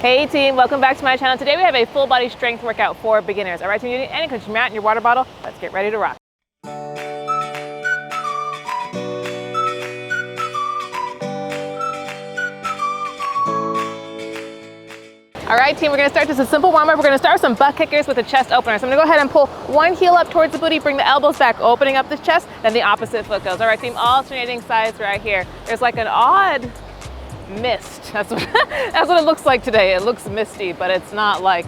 Hey team, welcome back to my channel. Today we have a full body strength workout for beginners. All right, so you need any country mat and your water bottle. Let's get ready to rock. All right team, we're gonna start just a simple warm up. We're gonna start with some butt kickers with a chest opener. So I'm gonna go ahead and pull one heel up towards the booty, bring the elbows back, opening up the chest, then the opposite foot goes. All right team, alternating sides right here. There's like an odd mist. That's what it looks like today. It looks misty, but it's not like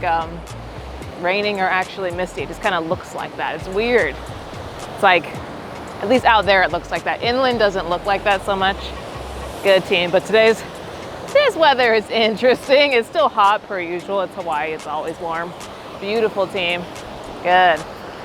raining or actually misty. It just kind of looks like that. It's weird. It's like, at least out there it looks like that. Inland doesn't look like that so much. Good team, but today's weather is interesting. It's still hot per usual. It's Hawaii, it's always warm. Beautiful team, good.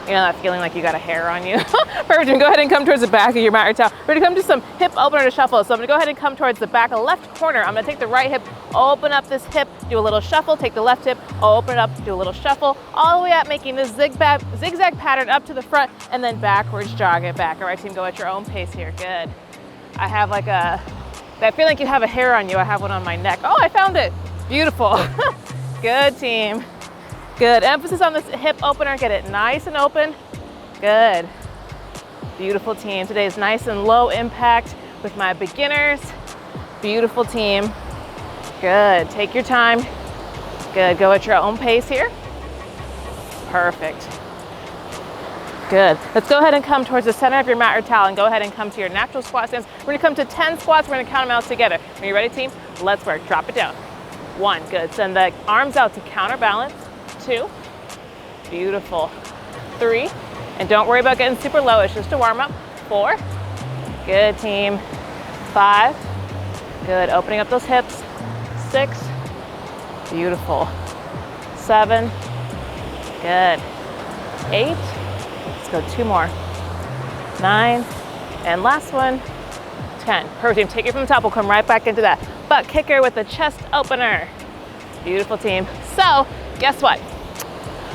You know that feeling like you got a hair on you? Perfect, go ahead and come towards the back of your mat or towel. We're gonna come to some hip opener to shuffle. So I'm gonna go ahead and come towards the back left corner. I'm gonna take the right hip, open up this hip, do a little shuffle, take the left hip, open it up, do a little shuffle, all the way up, making this zigzag pattern up to the front and then backwards, jog it back. All right, team, go at your own pace here, good. I have like I feel like you have a hair on you. I have one on my neck. Oh, I found it, beautiful. Good team. Good, emphasis on this hip opener, get it nice and open. Good, beautiful team. Today is nice and low impact with my beginners. Beautiful team, good, take your time. Good, go at your own pace here. Perfect. Good, let's go ahead and come towards the center of your mat or towel and go ahead and come to your natural squat stance. We're gonna come to 10 squats, we're gonna count them out together. Are you ready team? Let's work, drop it down. 1, good, send the arms out to counterbalance. 2, beautiful. 3, and don't worry about getting super low, it's just a warm up. 4, good team. 5, good, opening up those hips. 6, beautiful. 7, good. 8, let's go 2 more. 9, and last one, 10. Perfect team, take it from the top, we'll come right back into that. Butt kicker with the chest opener. Beautiful team. So, guess what?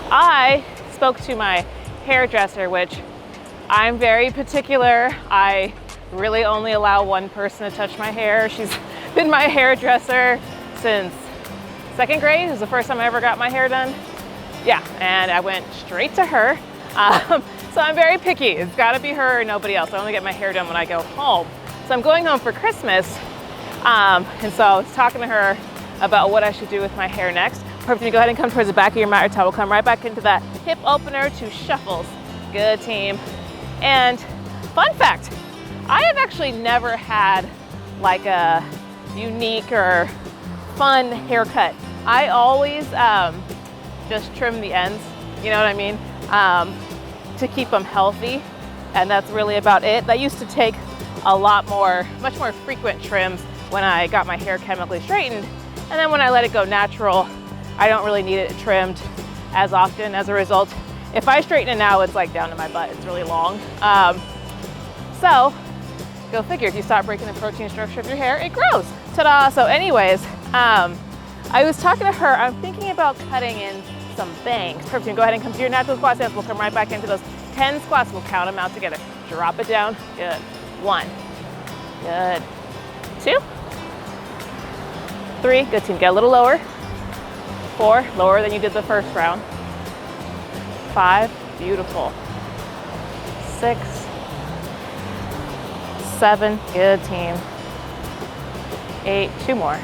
I spoke to my hairdresser, which I'm very particular. I really only allow one person to touch my hair. She's been my hairdresser since 2nd grade. It was the first time I ever got my hair done. Yeah, and I went straight to her. So I'm very picky. It's gotta be her or nobody else. I only get my hair done when I go home. So I'm going home for Christmas. And so I was talking to her about what I should do with my hair next. Perfect, go ahead and come towards the back of your mat or towel. We'll come right back into that hip opener to shuffles. Good team. And fun fact, I have actually never had like a unique or fun haircut. I always just trim the ends, you know what I mean? To keep them healthy, and that's really about it. That used to take much more frequent trims when I got my hair chemically straightened. And then when I let it go natural, I don't really need it trimmed as often. As a result, if I straighten it now, it's like down to my butt. It's really long. So go figure, if you stop breaking the protein structure of your hair, it grows. Ta-da! So anyways, I was talking to her, I'm thinking about cutting in some bangs. Perfect, go ahead and come to your natural squat stance. We'll come right back into those 10 squats. We'll count them out together. Drop it down, good. 1, good. 2, 3, good team, get a little lower. 4, lower than you did the first round. 5, beautiful. 6, 7, good team. 8, 2 more.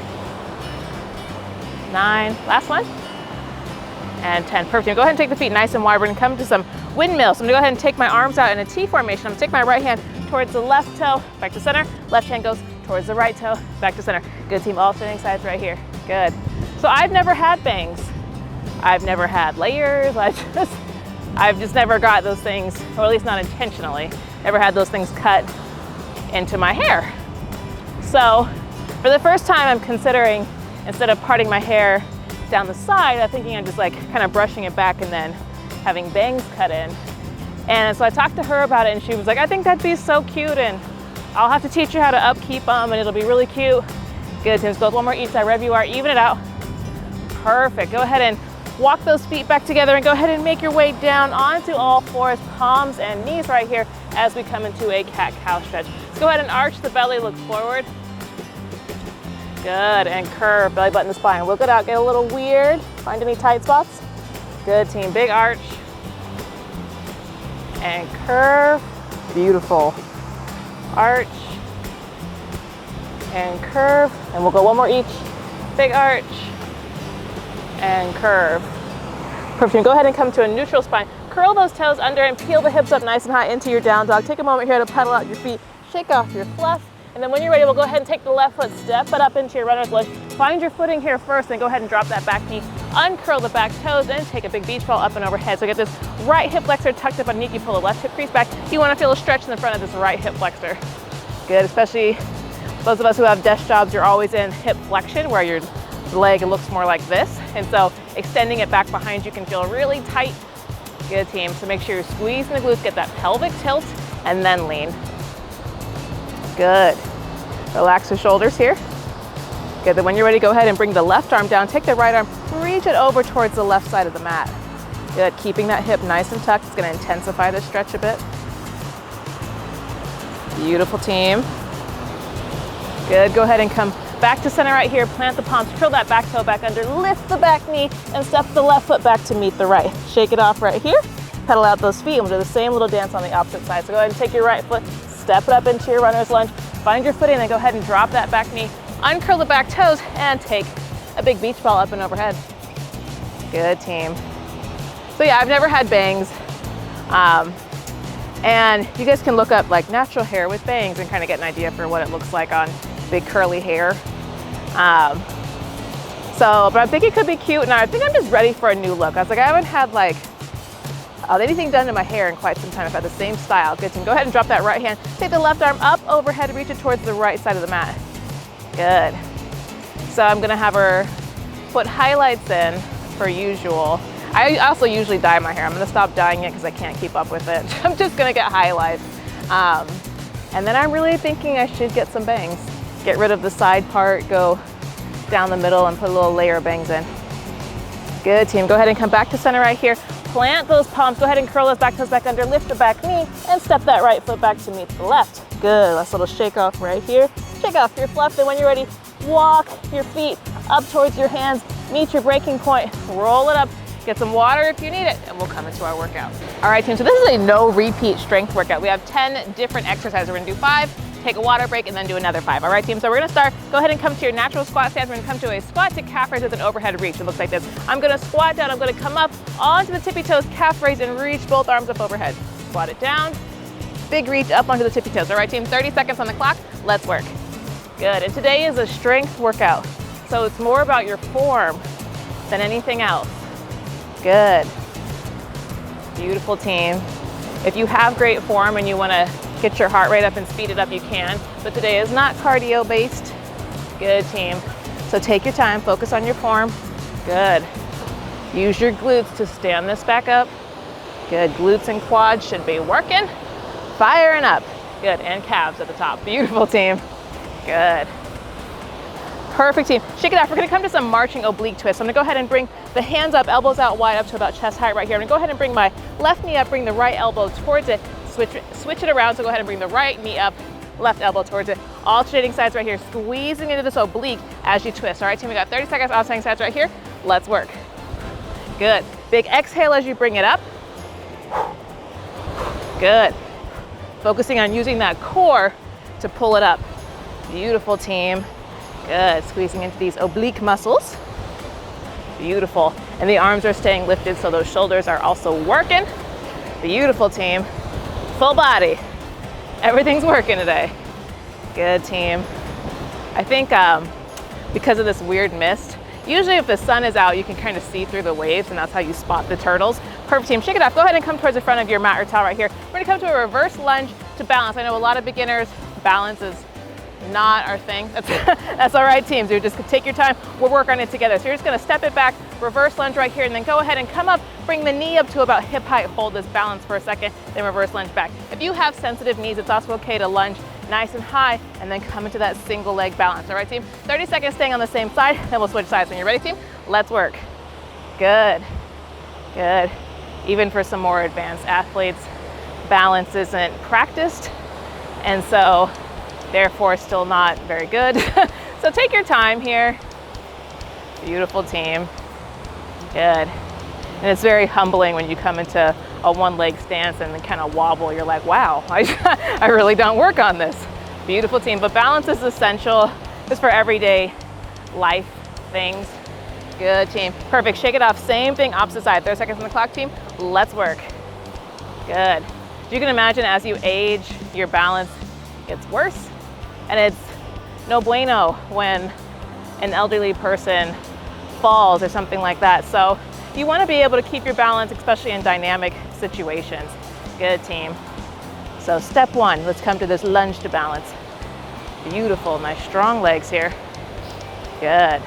9, last one. And 10, perfect. Go ahead and take the feet nice and wide. We're gonna come to some windmills. So I'm gonna go ahead and take my arms out in a T formation. I'm gonna take my right hand towards the left toe, back to center. Left hand goes towards the right toe, back to center. Good team, alternating sides right here. Good. So I've never had bangs. I've never had layers. I've just never got those things, or at least not intentionally, never had those things cut into my hair. So for the first time, I'm considering, instead of parting my hair down the side, I'm thinking of just like kind of brushing it back and then having bangs cut in. And so I talked to her about it and she was like, I think that'd be so cute and I'll have to teach you how to upkeep them and it'll be really cute. Good, Tim, go one more each side, wherever you are, even it out. Perfect, go ahead and walk those feet back together and go ahead and make your way down onto all fours, palms and knees right here as we come into a cat-cow stretch. Let's go ahead and arch the belly, look forward. Good, and curve, belly button to spine. Work it out, get a little weird. Find any tight spots. Good, team, big arch. And curve, beautiful. Arch, and curve, and we'll go one more each. Big arch, and curve. Perfect, go ahead and come to a neutral spine. Curl those toes under and peel the hips up nice and high into your down dog. Take a moment here to pedal out your feet, shake off your fluff, and then when you're ready, we'll go ahead and take the left foot, step it up into your runner's lunge. Find your footing here first, then go ahead and drop that back knee, uncurl the back toes, and take a big beach ball up and overhead. So get this right hip flexor tucked up underneath, you pull the left hip crease back. You wanna feel a stretch in the front of this right hip flexor. Good, especially those of us who have desk jobs, you're always in hip flexion where your leg looks more like this. And so extending it back behind you can feel really tight. Good, team. So make sure you're squeezing the glutes, get that pelvic tilt, and then lean. Good. Relax the shoulders here. Good, then when you're ready, go ahead and bring the left arm down. Take the right arm, reach it over towards the left side of the mat. Good, keeping that hip nice and tucked. It's gonna intensify the stretch a bit. Beautiful, team. Good, go ahead and come back to center right here. Plant the palms, curl that back toe back under, lift the back knee, and step the left foot back to meet the right. Shake it off right here. Pedal out those feet, and we'll do the same little dance on the opposite side. So go ahead and take your right foot, step it up into your runner's lunge, find your footing, and then go ahead and drop that back knee, uncurl the back toes, and take a big beach ball up and overhead. Good, team. So yeah, I've never had bangs. And you guys can look up like natural hair with bangs and kind of get an idea for what it looks like on big curly hair. But I think it could be cute, and I think I'm just ready for a new look. I was like, I haven't had like anything done to my hair in quite some time. I've had the same style. Good, team. Go ahead and drop that right hand. Take the left arm up overhead, reach it towards the right side of the mat. Good. So I'm gonna have her put highlights in per usual. I also usually dye my hair. I'm gonna stop dyeing it because I can't keep up with it. I'm just gonna get highlights. And then I'm really thinking I should get some bangs. Get rid of the side part, go down the middle and put a little layer of bangs in. Good, team. Go ahead and come back to center right here. Plant those palms. Go ahead and curl those back toes back under, lift the back knee, and step that right foot back to meet the left. Good, last little shake off right here. Shake off your fluff, then when you're ready, walk your feet up towards your hands, meet your breaking point, roll it up, get some water if you need it, and we'll come into our workout. All right, team, so this is a no repeat strength workout. We have 10 different exercises. We're gonna do 5, take a water break, and then do another 5. All right, team, so we're gonna start. Go ahead and come to your natural squat stance. We're gonna come to a squat to calf raise with an overhead reach. It looks like this. I'm gonna squat down, I'm gonna come up onto the tippy toes, calf raise, and reach both arms up overhead. Squat it down, big reach up onto the tippy toes. All right, team, 30 seconds on the clock. Let's work. Good, and today is a strength workout. So it's more about your form than anything else. Good. Beautiful, team. If you have great form and you wanna get your heart rate up and speed it up, you can, but today is not cardio based. Good, team. So take your time, focus on your form. Good. Use your glutes to stand this back up. Good, glutes and quads should be working. Firing up. Good, and calves at the top. Beautiful, team. Good. Perfect, team. Shake it off. We're gonna come to some marching oblique twists. I'm gonna go ahead and bring the hands up, elbows out wide up to about chest height right here. I'm gonna go ahead and bring my left knee up, bring the right elbow towards it, switch it around. So go ahead and bring the right knee up, left elbow towards it. Alternating sides right here, squeezing into this oblique as you twist. All right, team, we got 30 seconds, alternating sides right here. Let's work. Good. Big exhale as you bring it up. Good. Focusing on using that core to pull it up. Beautiful, team. Good, squeezing into these oblique muscles. Beautiful, and the arms are staying lifted so those shoulders are also working. Beautiful, team. Full body. Everything's working today. Good, team. I think because of this weird mist, usually if the sun is out, you can kind of see through the waves, and that's how you spot the turtles. Perfect, team. Shake it off. Go ahead and come towards the front of your mat or towel right here. We're gonna come to a reverse lunge to balance. I know a lot of beginners, balance is not our thing. That's all right, teams. You just take your time. We'll work on it together. So you're just gonna step it back, reverse lunge right here, and then go ahead and come up, bring the knee up to about hip height, hold this balance for a second, then reverse lunge back. If you have sensitive knees, it's also okay to lunge nice and high and then come into that single leg balance. All right, team? 30 seconds staying on the same side, then we'll switch sides. When you're ready, team, let's work. Good, good. Even for some more advanced athletes, balance isn't practiced, and so therefore still not very good. So take your time here. Beautiful, team. Good. And it's very humbling when you come into a one-leg stance and then kind of wobble. You're like, wow, I really don't work on this. Beautiful, team. But balance is essential just for everyday life things. Good, team. Perfect. Shake it off. Same thing, opposite side. 30 seconds on the clock, team. Let's work. Good. You can imagine as you age, your balance gets worse, and it's no bueno when an elderly person falls or something like that. So you want to be able to keep your balance, especially in dynamic situations. Good, team. So step one, let's come to this lunge to balance. Beautiful, nice strong legs here. Good.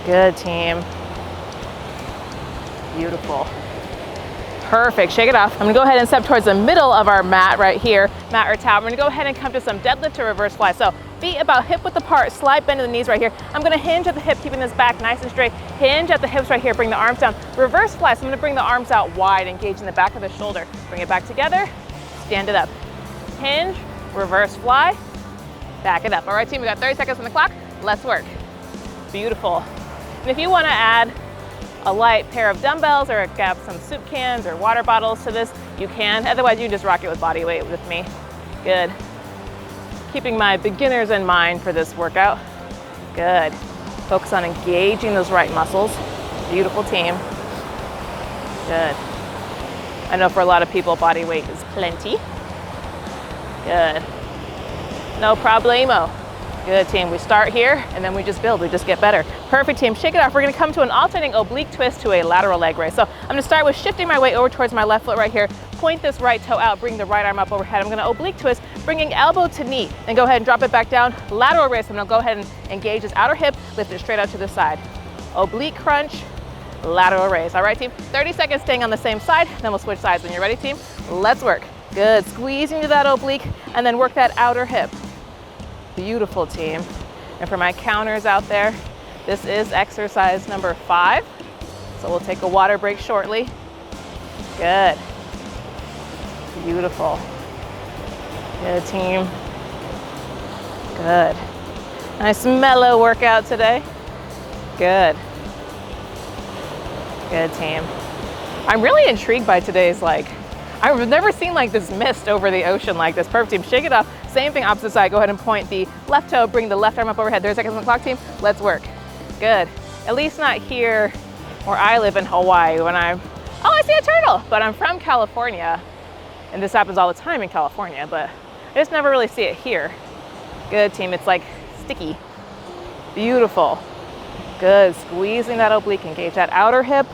Good, team. Beautiful. Perfect, shake it off. I'm gonna go ahead and step towards the middle of our mat right here, mat or towel. We're gonna go ahead and come to some deadlift to reverse fly. So feet about hip width apart, slide bend to the knees right here. I'm gonna hinge at the hip, keeping this back nice and straight. Hinge at the hips right here, bring the arms down. Reverse fly, so I'm gonna bring the arms out wide, engaging the back of the shoulder. Bring it back together, stand it up. Hinge, reverse fly, back it up. All right, team, we got 30 seconds on the clock. Let's work. Beautiful. And if you wanna add a light pair of dumbbells or grab some soup cans or water bottles to this, you can. Otherwise, you can just rock it with body weight with me. Good. Keeping my beginners in mind for this workout. Good. Focus on engaging those right muscles. Beautiful, team. Good. I know for a lot of people, body weight is plenty. Good. No problemo. Good, team. We start here and then we just build, we just get better. Perfect, team. Shake it off. We're gonna come to an alternating oblique twist to a lateral leg raise. So I'm gonna start with shifting my weight over towards my left foot right here. Point this right toe out, bring the right arm up overhead. I'm gonna oblique twist, bringing elbow to knee. Then go ahead and drop it back down. Lateral raise. I'm gonna go ahead and engage this outer hip, lift it straight out to the side. Oblique crunch, lateral raise. All right, team. 30 seconds staying on the same side, then we'll switch sides. When you're ready, team, let's work. Good. Squeezing to that oblique and then work that outer hip. Beautiful, team. And for my counters out there, this is exercise number 5. So we'll take a water break shortly. Good. Beautiful. Good, team. Good. Nice mellow workout today. Good. Good, team. I'm really intrigued by today's, I've never seen this mist over the ocean like this. Perfect, team. Shake it off. Same thing, opposite side. Go ahead and point the left toe, bring the left arm up overhead. 30 seconds on the clock, team. Let's work. Good. At least not here where I live in Hawaii when I see a turtle. But I'm from California, and this happens all the time in California, but I just never really see it here. Good, team. It's sticky. Beautiful. Good. Squeezing that oblique. Engage that outer hip.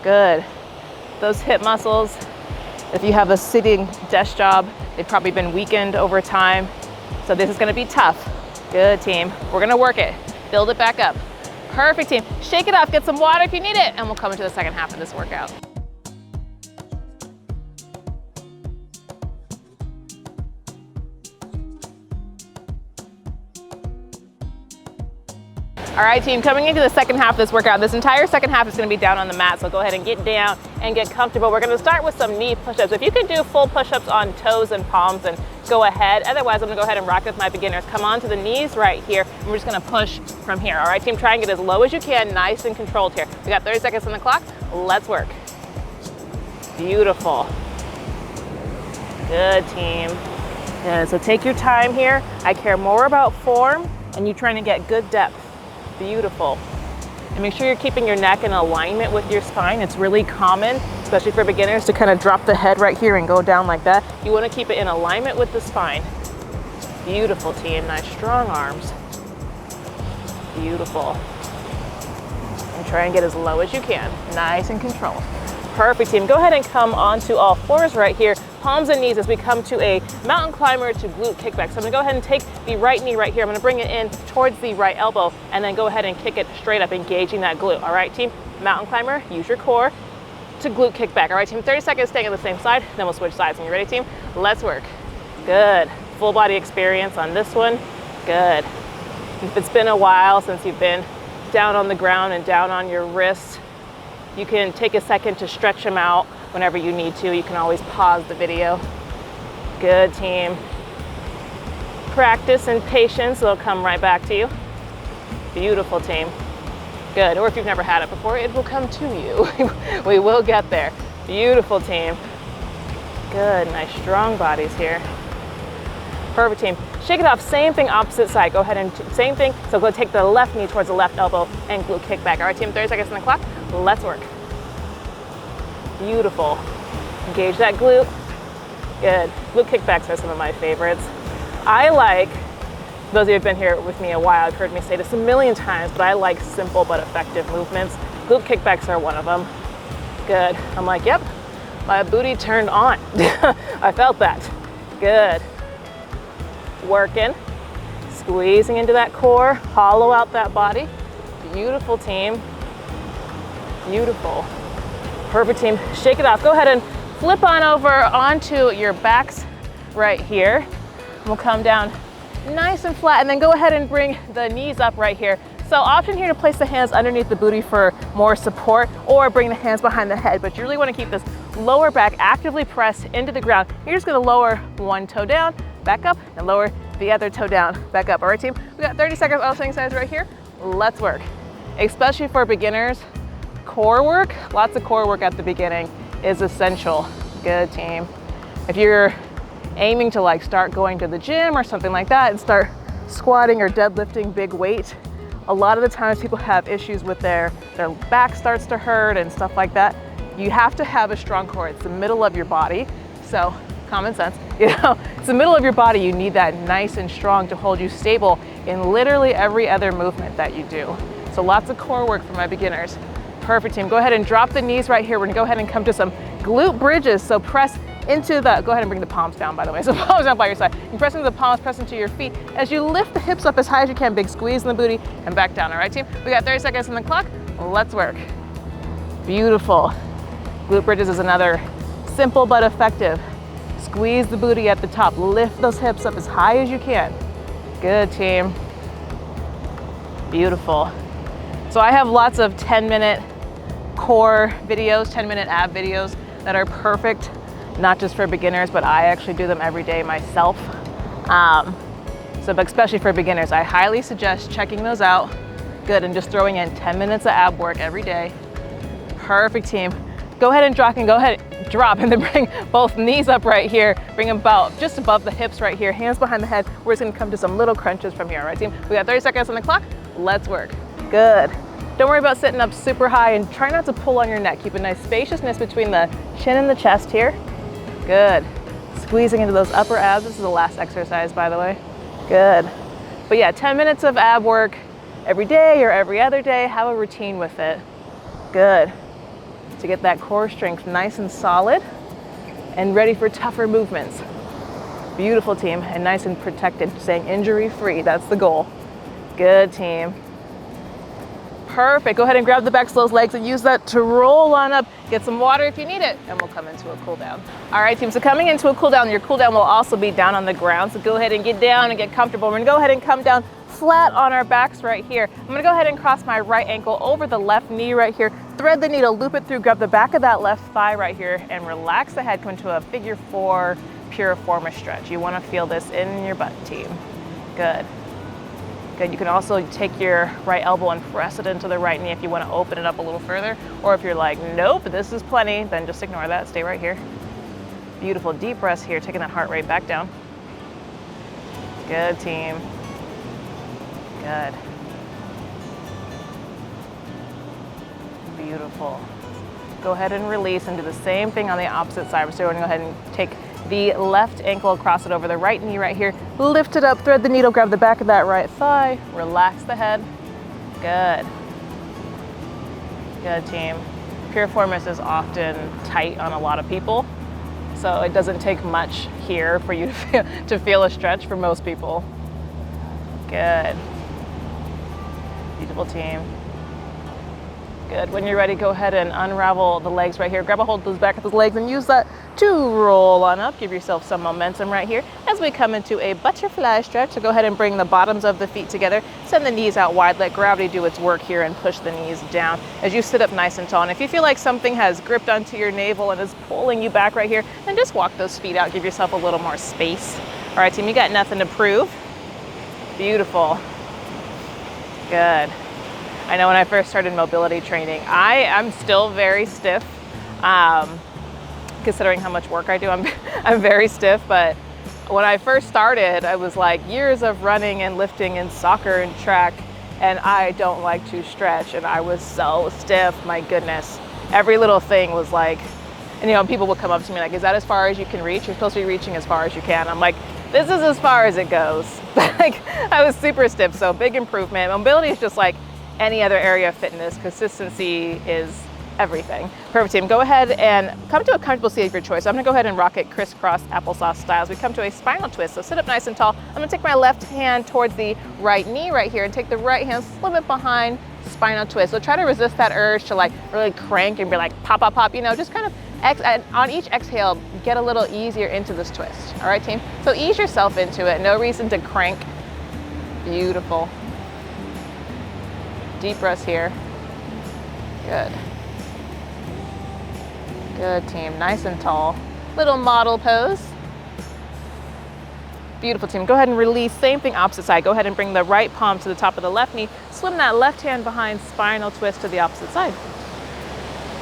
Good. Those hip muscles, if you have a sitting desk job, they've probably been weakened over time. So this is gonna be tough. Good, team. We're gonna work it. Build it back up. Perfect, team. Shake it off, get some water if you need it, and we'll come into the second half of this workout. All right, team, coming into the second half of this workout, this entire second half is gonna be down on the mat, so go ahead and get down and get comfortable. We're gonna start with some knee push-ups. If you can do full push-ups on toes and palms, then go ahead. Otherwise, I'm gonna go ahead and rock with my beginners. Come on to the knees right here, and we're just gonna push from here. All right, team, try and get as low as you can, nice and controlled here. We got 30 seconds on the clock. Let's work. Beautiful. Good, team. Good, so take your time here. I care more about form and you trying to get good depth. Beautiful. And make sure you're keeping your neck in alignment with your spine. It's really common, especially for beginners, to kind of drop the head right here and go down like that. You want to keep it in alignment with the spine. Beautiful, team. Nice strong arms. Beautiful. And try and get as low as you can. Nice and controlled. Perfect, team. Go ahead and come onto all fours right here. Palms and knees as we come to a mountain climber to glute kickback. So I'm gonna go ahead and take the right knee right here. I'm gonna bring it in towards the right elbow and then go ahead and kick it straight up, engaging that glute. All right, team, mountain climber, use your core to glute kickback. All right, team, 30 seconds staying on the same side, then we'll switch sides. When you're ready, team, let's work. Good, full body experience on this one. Good. If it's been a while since you've been down on the ground and down on your wrists, you can take a second to stretch them out whenever you need to. You can always pause the video. Good, team. Practice and patience, it'll come right back to you. Beautiful, team. Good, or if you've never had it before, it will come to you. We will get there. Beautiful, team. Good, nice strong bodies here. Perfect, team. Shake it off, same thing, opposite side. Go ahead and same thing. So go take the left knee towards the left elbow and glute kick back. All right, team, 30 seconds on the clock. Let's work. Beautiful. Engage that glute. Good. Glute kickbacks are some of my favorites. I like, those of you who have been here with me a while, I've heard me say this a million times, but I like simple but effective movements. Glute kickbacks are one of them. Good. I'm like, yep, my booty turned on. I felt that. Good. Working, squeezing into that core, hollow out that body. Beautiful, team. Beautiful. Perfect, team. Shake it off. Go ahead and flip on over onto your backs right here. We'll come down nice and flat, and then go ahead and bring the knees up right here. So option here to place the hands underneath the booty for more support, or bring the hands behind the head, but you really want to keep this lower back actively pressed into the ground. You're just going to lower one toe down, back up, and lower the other toe down, back up. All right, team, we got 30 seconds alternate sides right here. Let's work. Especially for beginners, core work, lots of core work at the beginning is essential. Good, team. If you're aiming to like start going to the gym or something like that and start squatting or deadlifting big weight, a lot of the times people have issues with their back starts to hurt and stuff like that. You have to have a strong core. It's the middle of your body. So common sense, it's the middle of your body. You need that nice and strong to hold you stable in literally every other movement that you do. So lots of core work for my beginners. Perfect, team. Go ahead and drop the knees right here. We're gonna go ahead and come to some glute bridges. So press into the, go ahead and bring the palms down, by the way. So palms down by your side. You press into the palms, press into your feet. As you lift the hips up as high as you can, big squeeze in the booty and back down. All right, team? We got 30 seconds on the clock. Let's work. Beautiful. Glute bridges is another simple but effective. Squeeze the booty at the top. Lift those hips up as high as you can. Good, team. Beautiful. So I have lots of 10-minute core videos, 10-minute ab videos that are perfect, not just for beginners, but I actually do them every day myself. But especially for beginners, I highly suggest checking those out. Good, and just throwing in 10 minutes of ab work every day. Perfect, team. Go ahead and drop and then bring both knees up right here. Bring them about just above the hips right here, hands behind the head. We're just gonna come to some little crunches from here, all right, team? We got 30 seconds on the clock. Let's work. Good. Don't worry about sitting up super high, and try not to pull on your neck. Keep a nice spaciousness between the chin and the chest here. Good. Squeezing into those upper abs. This is the last exercise, by the way. Good. But yeah, 10 minutes of ab work every day or every other day. Have a routine with it. Good. To get that core strength nice and solid and ready for tougher movements. Beautiful, team, and nice and protected, staying injury-free. That's the goal. Good, team. Perfect. Go ahead and grab the backs of those legs and use that to roll on up. Get some water if you need it, and we'll come into a cool down. All right, team, so coming into a cool down, your cool down will also be down on the ground. So go ahead and get down and get comfortable. We're gonna go ahead and come down flat on our backs right here. I'm gonna go ahead and cross my right ankle over the left knee right here. Thread the needle, loop it through, grab the back of that left thigh right here, and relax the head. Come into a figure four, piriformis stretch. You wanna feel this in your butt, team. Good. Good. You can also take your right elbow and press it into the right knee if you want to open it up a little further. Or if you're like, nope, this is plenty, then just ignore that. Stay right here. Beautiful. Deep breaths here, taking that heart rate back down. Good, team. Good. Beautiful. Go ahead and release and do the same thing on the opposite side. So we're going to go ahead and take the left ankle, cross it over the right knee right here. Lift it up, thread the needle, grab the back of that right thigh, relax the head. Good. Good, team. Piriformis is often tight on a lot of people, so it doesn't take much here for you to feel a stretch for most people. Good. Beautiful, team. Good. When you're ready, go ahead and unravel the legs right here. Grab a hold of those back of those legs and use that to roll on up. Give yourself some momentum right here as we come into a butterfly stretch. So go ahead and bring the bottoms of the feet together. Send the knees out wide. Let gravity do its work here and push the knees down as you sit up nice and tall. And if you feel like something has gripped onto your navel and is pulling you back right here, then just walk those feet out. Give yourself a little more space. All right, team, you got nothing to prove. Beautiful. Good. I know when I first started mobility training, I'm still very stiff. Considering how much work I do, I'm very stiff, but when I first started, I was like years of running and lifting and soccer and track, and I don't like to stretch, and I was so stiff, my goodness. Every little thing was like, and you know, people would come up to me like, is that as far as you can reach? You're supposed to be reaching as far as you can. I'm like, this is as far as it goes. Like, I was super stiff, so big improvement. Mobility is just like any other area of fitness. Consistency is everything. Perfect, team. Go ahead and come to a comfortable seat of your choice. I'm gonna go ahead and rock it crisscross applesauce style as we come to a spinal twist. So sit up nice and tall. I'm gonna take my left hand towards the right knee right here and take the right hand, slip it behind, spinal twist. So try to resist that urge to like really crank and be like pop, pop, pop, you know, just kind of on each exhale, get a little easier into this twist. All right, team? So ease yourself into it. No reason to crank. Beautiful. Deep breaths here. Good. Good, team. Nice and tall. Little model pose. Beautiful, team. Go ahead and release. Same thing, opposite side. Go ahead and bring the right palm to the top of the left knee. Swim that left hand behind, spinal twist to the opposite side.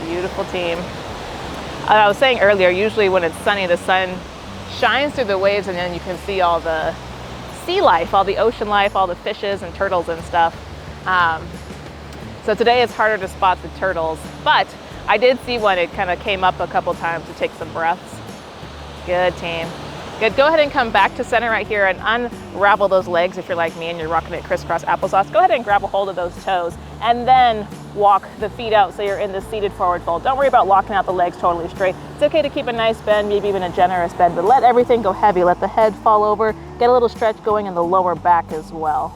Beautiful, team. I was saying earlier, usually when it's sunny, the sun shines through the waves and then you can see all the sea life, all the ocean life, all the fishes and turtles and stuff. So today it's harder to spot the turtles, but I did see one. It kind of came up a couple times to take some breaths. Good, team. Good. Go ahead and come back to center right here and unravel those legs if you're like me and you're rocking it crisscross applesauce. Go ahead and grab a hold of those toes and then walk the feet out so you're in the seated forward fold. Don't worry about locking out the legs totally straight. It's okay to keep a nice bend, maybe even a generous bend, but let everything go heavy. Let the head fall over. Get a little stretch going in the lower back as well.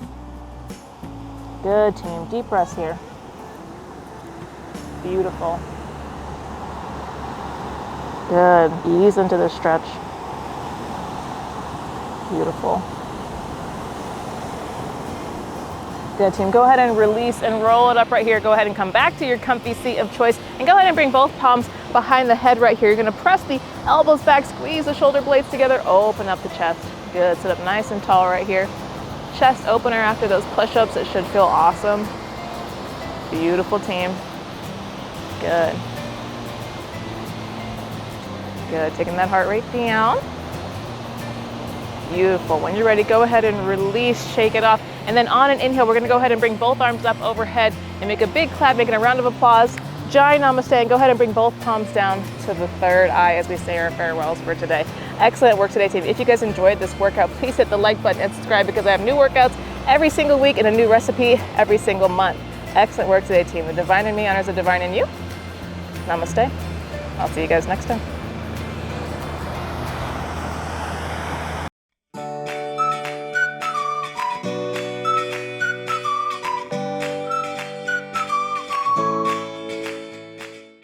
Good, team. Deep breaths here. Beautiful. Good. Ease into the stretch. Beautiful. Good, team. Go ahead and release and roll it up right here. Go ahead and come back to your comfy seat of choice and go ahead and bring both palms behind the head right here. You're going to press the elbows back, squeeze the shoulder blades together, open up the chest. Good. Sit up nice and tall right here. Chest opener after those push-ups. It should feel awesome. Beautiful, team. Good. Good. Taking that heart rate down. Beautiful. When you're ready, go ahead and release, shake it off. And then on an inhale, we're gonna go ahead and bring both arms up overhead and make a big clap, making a round of applause. Jai Namaste, and go ahead and bring both palms down to the third eye as we say our farewells for today. Excellent work today, team. If you guys enjoyed this workout, please hit the like button and subscribe because I have new workouts every single week and a new recipe every single month. Excellent work today, team. The divine in me honors the divine in you. Namaste. I'll see you guys next time.